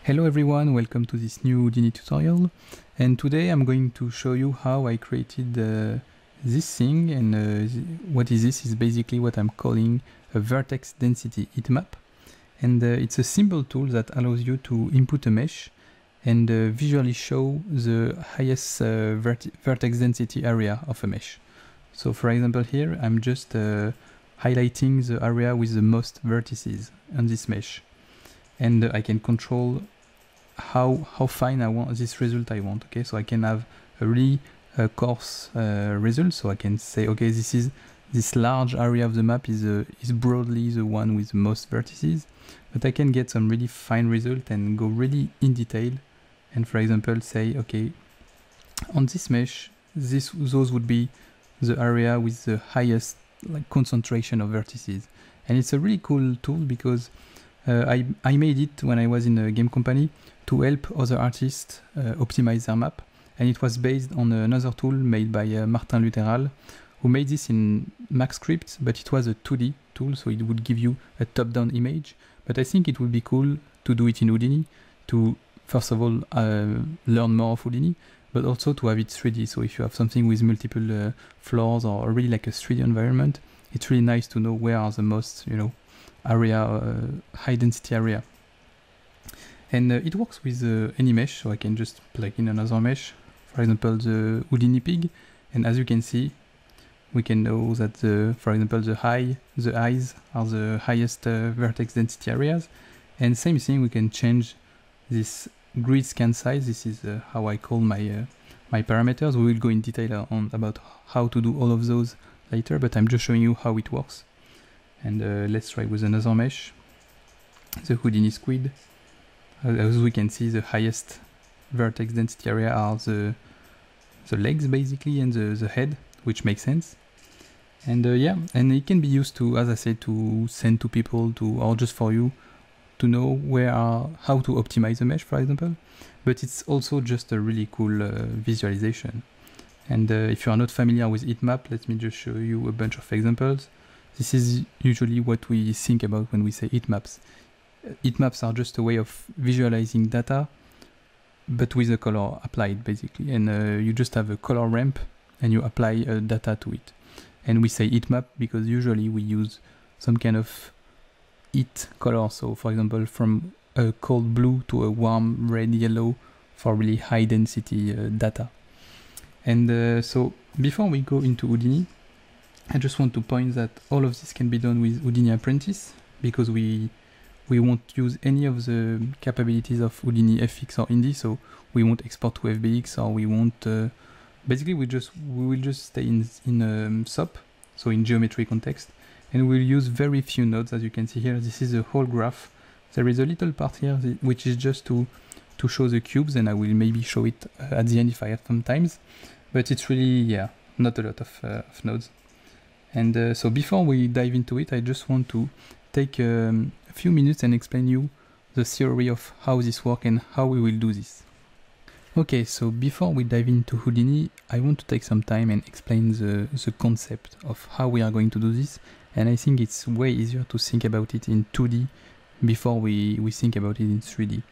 Hello everyone, welcome to this new Houdini tutorial, and today I'm going to show you how I created this thing. And what is this is basically what I'm calling a vertex density heat map, and it's a simple tool that allows you to input a mesh and visually show the highest vertex density area of a mesh. So for example here I'm just highlighting the area with the most vertices on this mesh, and I can control how fine I want this result I want. Okay, so I can have a really coarse result, so I can say, okay, this large area of the map is broadly the one with the most vertices, but I can get some really fine result and go really in detail, and for example say, okay, on this mesh those would be the area with the highest concentration of vertices. And it's a really cool tool because I made it when I was in a game company to help other artists optimize their map, and it was based on another tool made by Martin Lutheral, who made this in MaxScript, but it was a 2D tool, so it would give you a top-down image. But I think it would be cool to do it in Houdini to, first of all, learn more of Houdini, but also to have it 3D. So if you have something with multiple floors or really like a 3D environment, it's really nice to know where are the most, area, high density area. And it works with any mesh, so I can just plug in another mesh, for example the Houdini pig, and as you can see we can know that for example the eyes are the highest vertex density areas. And same thing, we can change this grid scan size. This is how I call my my parameters. We will go in detail on about how to do all of those later, but I'm just showing you how it works. And let's try with another mesh, the Houdini squid. As we can see, the highest vertex density area are the legs basically, and the head, which makes sense. And yeah, and it can be used to, as I said, to send to people, or just for you to know how to optimize a mesh, for example. But it's also just a really cool visualization. And if you are not familiar with heat map, let me just show you a bunch of examples. This is usually what we think about when we say heat maps. Heat maps are just a way of visualizing data, but with a color applied basically. And you just have a color ramp and you apply data to it. And we say heat map because usually we use some kind of heat color. So for example, from a cold blue to a warm red yellow for really high density data. And so before we go into Houdini, I just want to point that all of this can be done with Houdini Apprentice, because we won't use any of the capabilities of Houdini FX or Indy, so we won't export to FBX, or we won't. Basically, we will just stay in SOP, so in geometry context, and we'll use very few nodes. As you can see here, this is a whole graph. There is a little part here which is just to show the cubes, and I will maybe show it at the end if I have some times. But it's really, not a lot of nodes. And so before we dive into it, I just want to take a few minutes and explain you the theory of how this works and how we will do this. Okay, so before we dive into Houdini, I want to take some time and explain the concept of how we are going to do this. And I think it's way easier to think about it in 2D before we think about it in 3D.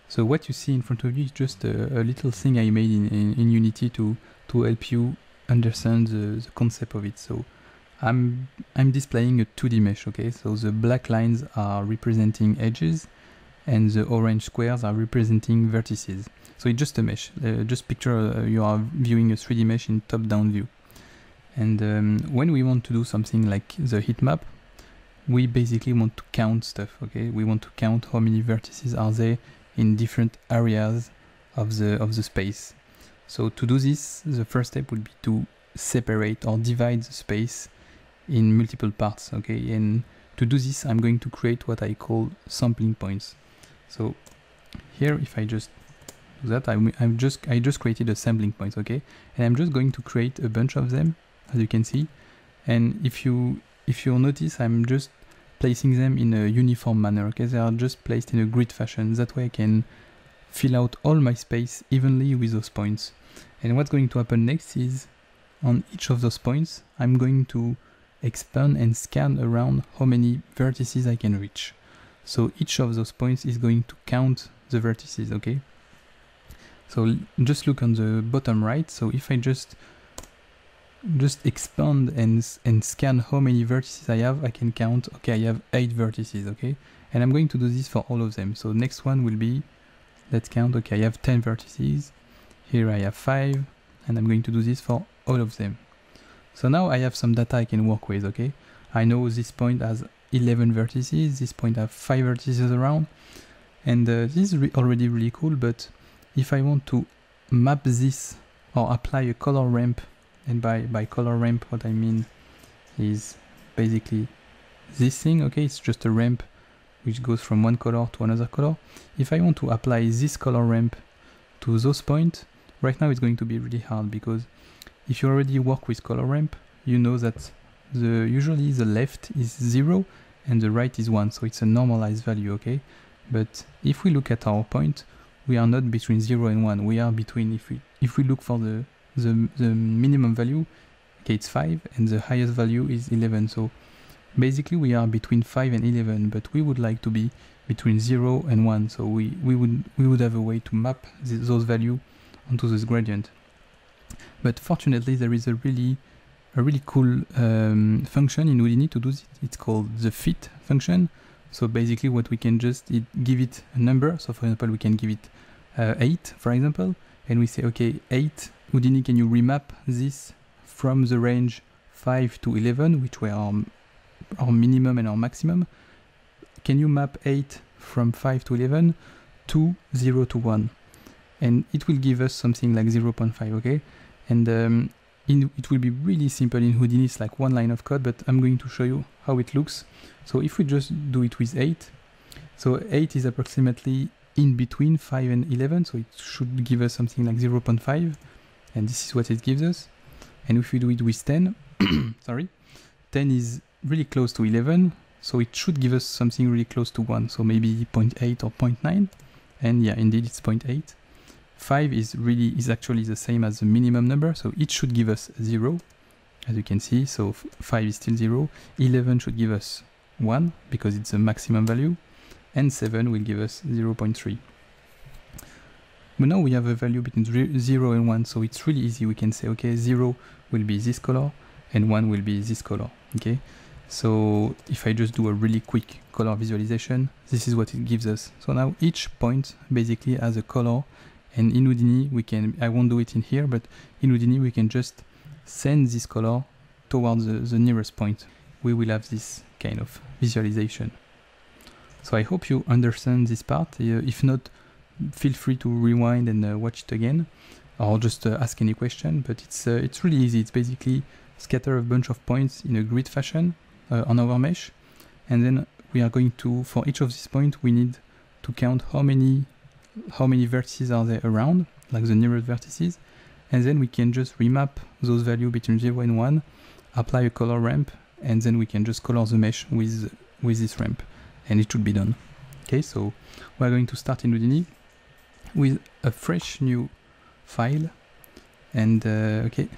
So what you see in front of you is just a little thing I made in Unity to help you understand the concept of it. So I'm displaying a 2D mesh, okay? So the black lines are representing edges and the orange squares are representing vertices. So it's just a mesh. Just picture you are viewing a 3D mesh in top-down view. And when we want to do something like the heat map, we basically want to count stuff, okay? We want to count how many vertices are there in different areas of the space. So to do this, the first step would be to separate or divide the space in multiple parts, okay? And to do this, I'm going to create what I call sampling points. So here, if I just do that, I just created a sampling point, okay? And I'm just going to create a bunch of them, as you can see. And if you notice, I'm just placing them in a uniform manner, okay? They are just placed in a grid fashion. That way I can fill out all my space evenly with those points. And what's going to happen next is, on each of those points, I'm going to expand and scan around how many vertices I can reach. So each of those points is going to count the vertices, okay? So just look on the bottom right. So if I just expand and scan how many vertices I have, I can count, okay, I have 8 vertices, okay? And I'm going to do this for all of them. So next one will be, let's count, okay, I have 10 vertices. Here I have 5, and I'm going to do this for all of them. So now I have some data I can work with, okay? I know this point has 11 vertices, this point has 5 vertices around, and this is already really cool, but if I want to map this or apply a color ramp, and by color ramp what I mean is basically this thing, okay? It's just a ramp which goes from one color to another color. If I want to apply this color ramp to those points, right now it's going to be really hard, because if you already work with color ramp, you know that usually the left is 0 and the right is 1, so it's a normalized value, okay? But if we look at our point, we are not between 0 and 1, we are between, if we look for the minimum value, okay, it's 5, and the highest value is 11, so basically we are between 5 and 11, but we would like to be between 0 and 1, so we would have a way to map those values onto this gradient. But fortunately there is a really cool function in Houdini to do this. It's called the fit function. So basically what we can just give it a number. So for example we can give it 8 for example, and we say, okay, 8, Houdini, can you remap this from the range 5 to 11, which were our minimum and our maximum? Can you map 8 from 5 to 11 to 0 to 1? And it will give us something like 0.5, okay? And it will be really simple in Houdini. It's like one line of code, but I'm going to show you how it looks. So if we just do it with 8, so 8 is approximately in between 5 and 11, so it should give us something like 0.5, and this is what it gives us. And if we do it with 10, sorry, 10 is really close to 11, so it should give us something really close to 1, so maybe 0.8 or 0.9, and yeah, indeed it's 0.8. 5 is actually the same as the minimum number, so it should give us 0, as you can see. So 5 is still 0, 11 should give us 1 because it's the maximum value, and 7 will give us 0.3. But now we have a value between 0 and 1, so it's really easy. We can say, okay, 0 will be this color and 1 will be this color, okay? So if I just do a really quick color visualization, this is what it gives us. So now each point basically has a color, and in Houdini we can, I won't do it in here, but in Houdini we can just send this color towards the nearest point. We will have this kind of visualization. So I hope you understand this part. If not, feel free to rewind and watch it again, or just ask any question. But it's really easy. It's basically scatter a bunch of points in a grid fashion on our mesh, and then we are going to, for each of these points, we need to count how many vertices are there around, like the nearest vertices, and then we can just remap those values between 0 and 1, apply a color ramp, and then we can just color the mesh with this ramp, and it should be done. Okay, so we're going to start in Houdini with a fresh new file, and okay,